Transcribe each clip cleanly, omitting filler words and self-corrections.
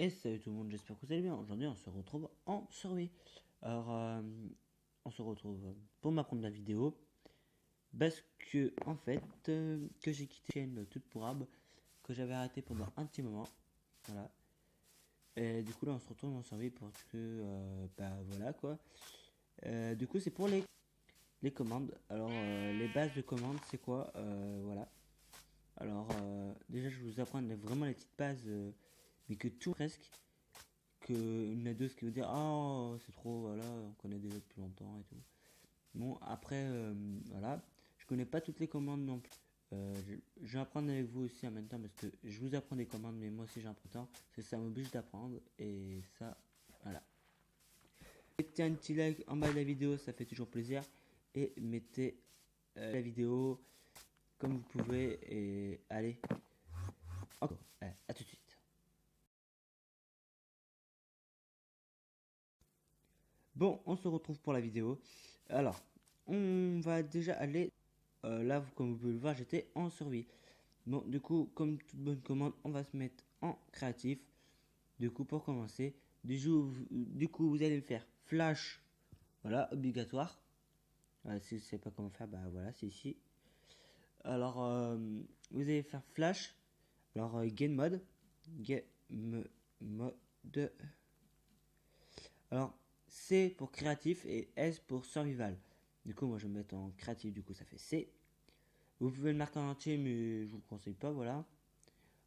Et salut tout le monde, j'espère que vous allez bien. Aujourd'hui, on se retrouve en survie. Alors, on se retrouve pour ma première vidéo. Parce que, en fait, que j'ai quitté la chaîne toute pourrable, que j'avais arrêté pendant un petit moment. Voilà. Et du coup, là, on se retrouve en survie parce que, bah voilà quoi. Du coup, c'est pour les commandes. Alors, les bases de commandes, c'est quoi Voilà. Alors, déjà, je vais vous apprendre vraiment les petites bases, mais que tout presque. Que une nadeuse qui veut dire ah c'est trop, voilà, on connaît déjà depuis longtemps et tout. Bon après voilà, je connais pas toutes les commandes non plus. Je vais apprendre avec vous aussi en même temps parce que je vous apprends des commandes mais moi aussi j'apprends parce que ça m'oblige d'apprendre et ça voilà. Mettez un petit like en bas de la vidéo, ça fait toujours plaisir, et mettez la vidéo comme vous pouvez et allez encore, allez, à tout de suite. Bon, on se retrouve pour la vidéo. Alors, on va déjà aller. Là, comme vous pouvez le voir, j'étais en survie. Bon, du coup, comme toute bonne commande, on va se mettre en créatif. Du coup, pour commencer, du coup, vous allez faire flash. Voilà, obligatoire. Si vous ne savez pas comment faire, bah voilà, c'est ici. Alors, vous allez faire flash. Alors, game mode. Game mode. Alors, C pour créatif et S pour survival. Du coup, moi je vais me mettre en créatif, du coup ça fait C. Vous pouvez le marquer en entier, mais je vous le conseille pas, voilà.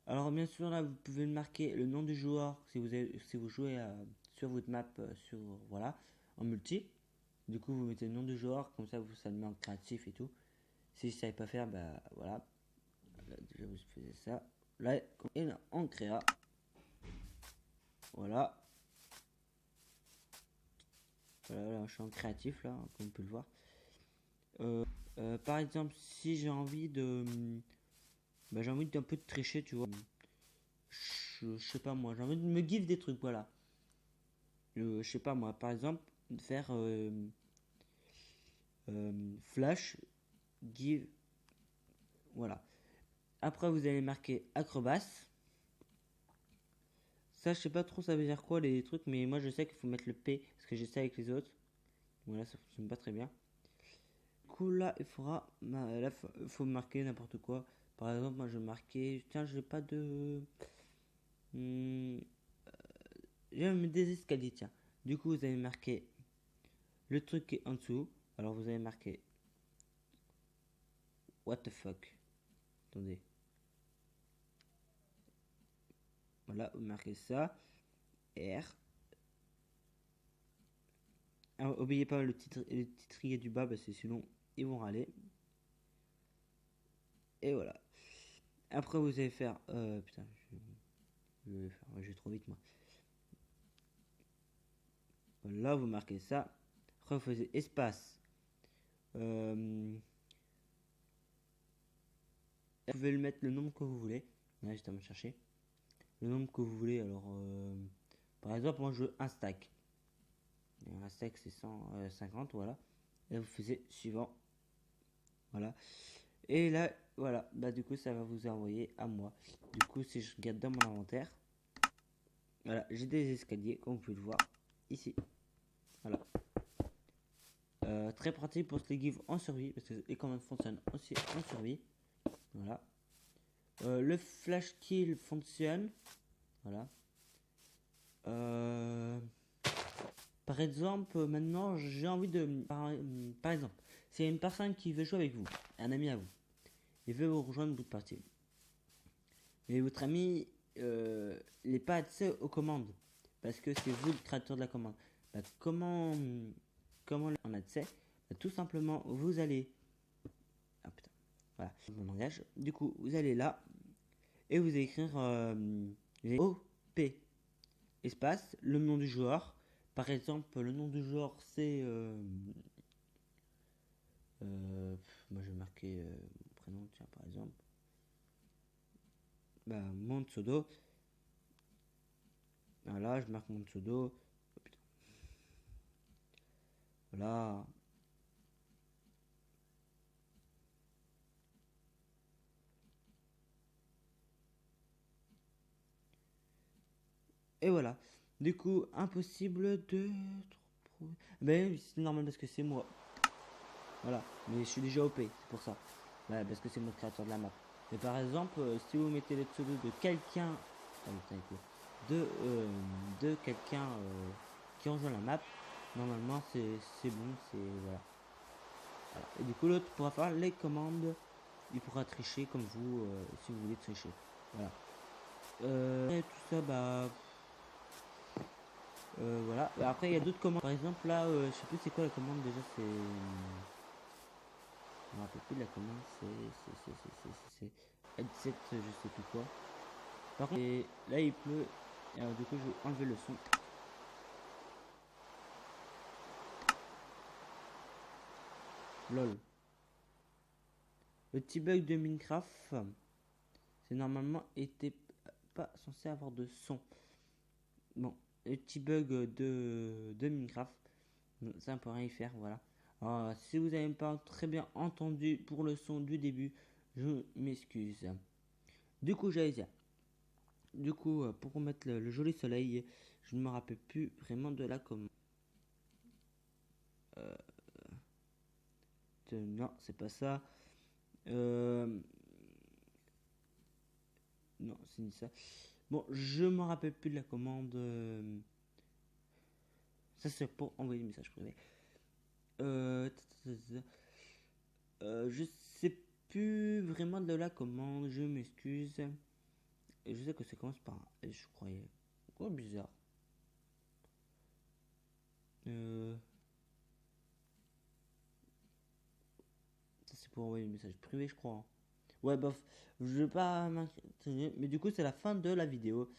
Alors, bien sûr, là, vous pouvez marquer le nom du joueur si vous jouez sur votre map, voilà, en multi. Du coup, vous mettez le nom du joueur, comme ça, ça le met en créatif et tout. Si je ne savais pas faire, bah voilà. Là, déjà, vous faisiez ça. Là, et là, on créa. Voilà. Voilà, là, je suis en créatif, là, comme vous pouvez le voir. Par exemple, si j'ai envie de. Bah, j'ai envie d'un peu de tricher, tu vois. Je sais pas moi, j'ai envie de me give des trucs, voilà. Je sais pas moi, par exemple, faire flash, give, voilà. Après, vous allez marquer acrobat. Ça, je sais pas trop ça veut dire quoi les trucs, mais moi je sais qu'il faut mettre le P parce que j'ai ça avec les autres. Voilà, ça fonctionne pas très bien. Du coup, là, il faudra. Là, il faut marquer n'importe quoi. Par exemple, moi je vais marquer. Tiens, j'ai pas de. Hmm, J'aime des escaliers, tiens. Du coup, vous allez marquer le truc qui est en dessous. Alors, vous allez marquer what the fuck. Attendez. Voilà, vous marquez ça. R. Alors, oubliez pas le titrier du bas parce que sinon ils vont râler. Et voilà. Après, vous allez faire. Putain, je vais trop vite moi. Là, vous marquez ça. Après, vous faites espace. Vous pouvez le mettre le nombre que vous voulez. Là, juste à me chercher. Le nombre que vous voulez. Alors, par exemple, moi je veux un stack. Et un stack c'est 150, voilà. Et vous faites suivant. Voilà. Et là, voilà. Bah, du coup, ça va vous envoyer à moi. Du coup, si je regarde dans mon inventaire, voilà, j'ai des escaliers, comme vous pouvez le voir ici. Voilà. Très pratique pour se les give en survie, parce que les commandes fonctionnent aussi en survie. Voilà. Le flash kill fonctionne. Voilà. Par exemple, maintenant, j'ai envie de. Par exemple, s'il y a une personne qui veut jouer avec vous, un ami à vous, il veut vous rejoindre au bout de partie. Mais votre ami, il n'est pas accès aux commandes, parce que c'est vous le créateur de la commande. Bah, comment on a accès? Bah, tout simplement, vous allez. Ah putain, voilà, mon langage. Du coup, vous allez là, et vous allez écrire OP, espace, le nom du joueur. Par exemple, le nom du joueur, c'est. Moi, je vais marquer mon prénom, tiens, par exemple. Bah, mon pseudo. Voilà, je marque mon pseudo. Oh, putain. Voilà. Et voilà. Du coup, impossible de trouver. Ben, c'est normal parce que c'est moi. Voilà. Mais je suis déjà OP, c'est pour ça. Ouais, parce que c'est moi le créateur de la map. Mais par exemple, si vous mettez le pseudo de quelqu'un. Attends, putain, écoute. De quelqu'un qui rejoint la map, normalement c'est bon, c'est. Voilà. Voilà. Et du coup, l'autre pourra faire les commandes. Il pourra tricher comme vous si vous voulez tricher. Voilà. Et tout ça, bah. Voilà. Après, il y a d'autres commandes. Par exemple, là, je sais plus c'est quoi la commande déjà. C'est. Je me rappelle plus de la commande. C'est headset, je sais plus quoi. Par contre, là, il pleut. Alors, du coup, je vais enlever le son. Lol. Le petit bug de Minecraft, c'est normalement était pas censé avoir de son. Bon, le petit bug de Minecraft, ça on peut rien y faire, voilà. Alors, si vous n'avez pas très bien entendu pour le son du début, je m'excuse. Du coup, j'allais dire. Du coup, pour remettre le joli soleil, je ne me rappelle plus vraiment de la commande. Non, c'est pas ça. Non, c'est ni ça. Bon, je me rappelle plus de la commande. Ça, c'est pour envoyer des messages privés. Euh, je sais plus vraiment de la commande, je m'excuse. Et je sais que ça commence par un S, je croyais. Quoi, bizarre. Ça, c'est pour envoyer des messages privés, je crois, hein. Ouais, bof, je vais pas m'inquiéter. Mais du coup, c'est la fin de la vidéo.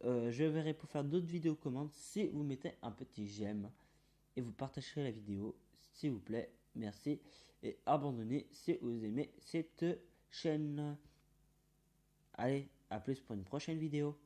Je verrai pour faire d'autres vidéos commandes si vous mettez un petit j'aime et vous partagerez la vidéo, s'il vous plaît. Merci. Et abandonnez si vous aimez cette chaîne. Allez, à plus pour une prochaine vidéo.